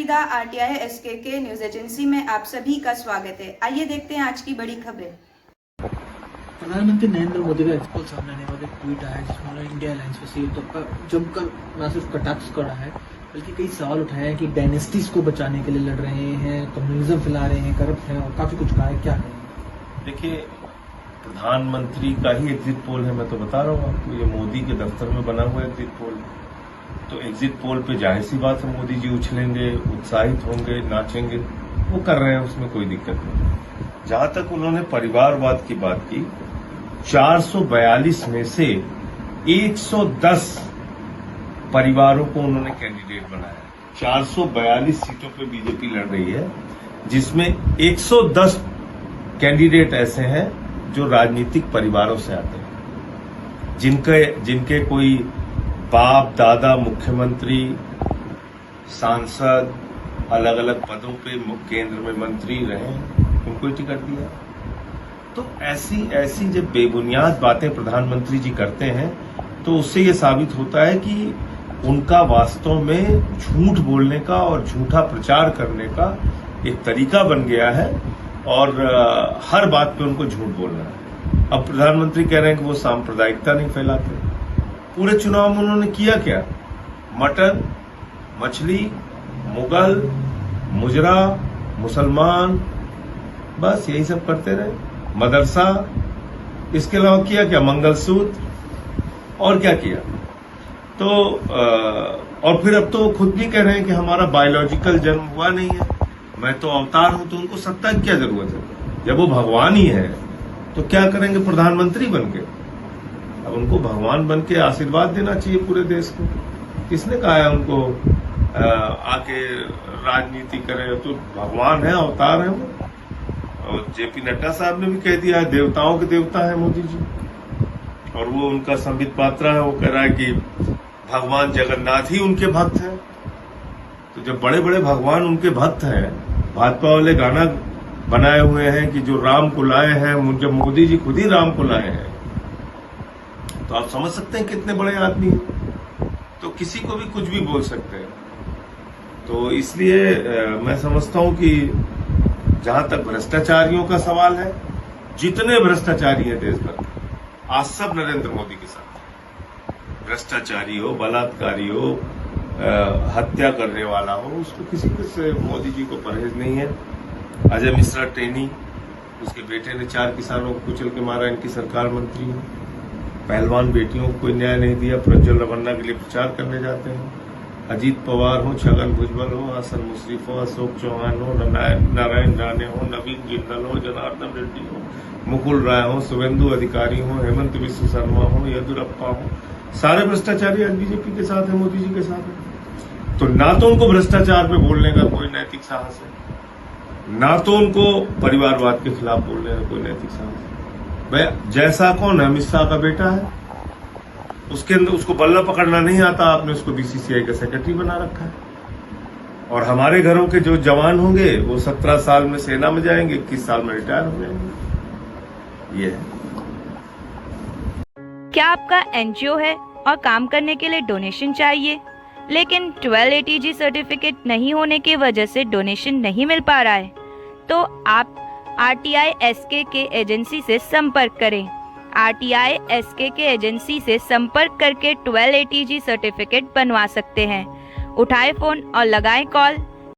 पसंदीदा RTI SK news agency में आप सभी का स्वागत है। आइए देखते हैं आज की बड़ी खबरें। प्रधानमंत्री नरेंद्र मोदी का एक्सपोल सामने आने वाले ट्वीट आया है जिसमें उन्होंने इंडिया अलायंस पर सीएम तक जमकर न सिर्फ कटाक्ष करा है बल्कि कई सवाल उठाए हैं कि डायनेस्टीज को बचाने के लिए लड़ रहे हैं, कम्युनिज्म फैला रहे हैं, करप्ट हैं और काफी कुछ कहा है। क्या है? देखिए, प्रधानमंत्री का ही एग्जिट पोल है, मैं तो बता रहा हूँ आपको। ये मोदी के दफ्तर में बना हुआ एग्जिट पोल, तो एग्जिट पोल पे जाहिर सी बात है मोदी जी उछलेंगे, उत्साहित होंगे, नाचेंगे, वो कर रहे हैं, उसमें कोई दिक्कत नहीं। जहां तक उन्होंने परिवारवाद की बात की, 442 में से 110 परिवारों को उन्होंने कैंडिडेट बनाया। 442 सीटों पे बीजेपी लड़ रही है, जिसमें 110 कैंडिडेट ऐसे हैं जो राजनीतिक परिवारों से आते हैं, जिनके कोई बाप दादा मुख्यमंत्री, सांसद, अलग अलग पदों पे केंद्र में मंत्री रहे, उनको टिकट दिया। तो ऐसी जब बेबुनियाद बातें प्रधानमंत्री जी करते हैं तो उससे ये साबित होता है कि उनका वास्तव में झूठ बोलने का और झूठा प्रचार करने का एक तरीका बन गया है और हर बात पे उनको झूठ बोलना है। अब प्रधानमंत्री कह रहे हैं कि वो सांप्रदायिकता नहीं फैलाते। पूरे चुनाव में उन्होंने किया क्या? मटन, मछली, मुगल, मुजरा, मुसलमान, बस यही सब करते रहे। मदरसा, इसके अलावा किया क्या? मंगलसूत्र, और क्या किया? तो और फिर अब तो खुद भी कह रहे हैं कि हमारा बायोलॉजिकल जन्म हुआ नहीं है, मैं तो अवतार हूं। तो उनको सत्ता की क्या जरूरत है? जब वो भगवान ही है तो क्या करेंगे प्रधानमंत्री बनके? अब उनको भगवान बनके आशीर्वाद देना चाहिए पूरे देश को। किसने कहा है उनको आके राजनीति करें? तो भगवान है, अवतार है वो। और जेपी नड्डा साहब ने भी कह दिया है, देवताओं के देवता है मोदी जी। और वो उनका संबित पात्रा है, वो कह रहा है कि भगवान जगन्नाथ ही उनके भक्त हैं। तो जब बड़े बड़े भगवान उनके भक्त हैं, भाजपा वाले गाना बनाए हुए हैं कि जो राम को लाए हैं, जब मोदी जी खुद ही राम को लाए हैं, तो आप समझ सकते हैं कितने बड़े आदमी हैं। तो किसी को भी कुछ भी बोल सकते हैं। तो इसलिए मैं समझता हूं कि जहां तक भ्रष्टाचारियों का सवाल है, जितने भ्रष्टाचारी हैं देश भर, आज सब नरेंद्र मोदी के साथ। भ्रष्टाचारी हो, बलात्कारी हो, हत्या करने वाला हो, उसको किसी से मोदी जी को परहेज नहीं है। अजय मिश्रा टेनी, उसके बेटे ने 4 किसानों को कुचल के मारा, इनकी सरकार मंत्री है। पहलवान बेटियों को कोई न्याय नहीं दिया, प्रज्वल रमन्ना के लिए प्रचार करने जाते हैं। अजीत पवार हो, छगन भुजबल हो, हसन मुश्रीफ हो, अशोक चौहान हो, नारायण राणे हो, नवीन जिंदल हो, जनार्दन रेड्डी हो, मुकुल राय हो, शुभेंदु अधिकारी हो, हेमंत विश्व शर्मा हो, येदुरप्पा हो, सारे भ्रष्टाचारी आज बीजेपी के साथ है, मोदी जी के साथ है। तो ना तो उनको भ्रष्टाचार पे बोलने का कोई नैतिक साहस है, ना तो उनको परिवारवाद के खिलाफ बोलने का कोई नैतिक साहस है। भाई जैसा कौन है? अमित शाह का बेटा है, उसके अंदर उसको बल्ला पकड़ना नहीं आता, आपने उसको बीसीसीआई का सेक्रेटरी बना रखा है। और हमारे घरों के जो जवान होंगे वो 17 साल में सेना में जाएंगे, 21 साल में रिटायर हो जाएंगे। ये है। क्या आपका एनजीओ है और काम करने के लिए डोनेशन चाहिए, लेकिन 1280G सर्टिफिकेट नहीं होने की वजह से डोनेशन नहीं मिल पा रहा है? तो आप आरटीआई एसके एजेंसी से संपर्क करें। आरटीआई एसके एजेंसी से संपर्क करके 1280G सर्टिफिकेट बनवा सकते हैं। उठाए फोन और लगाएं कॉल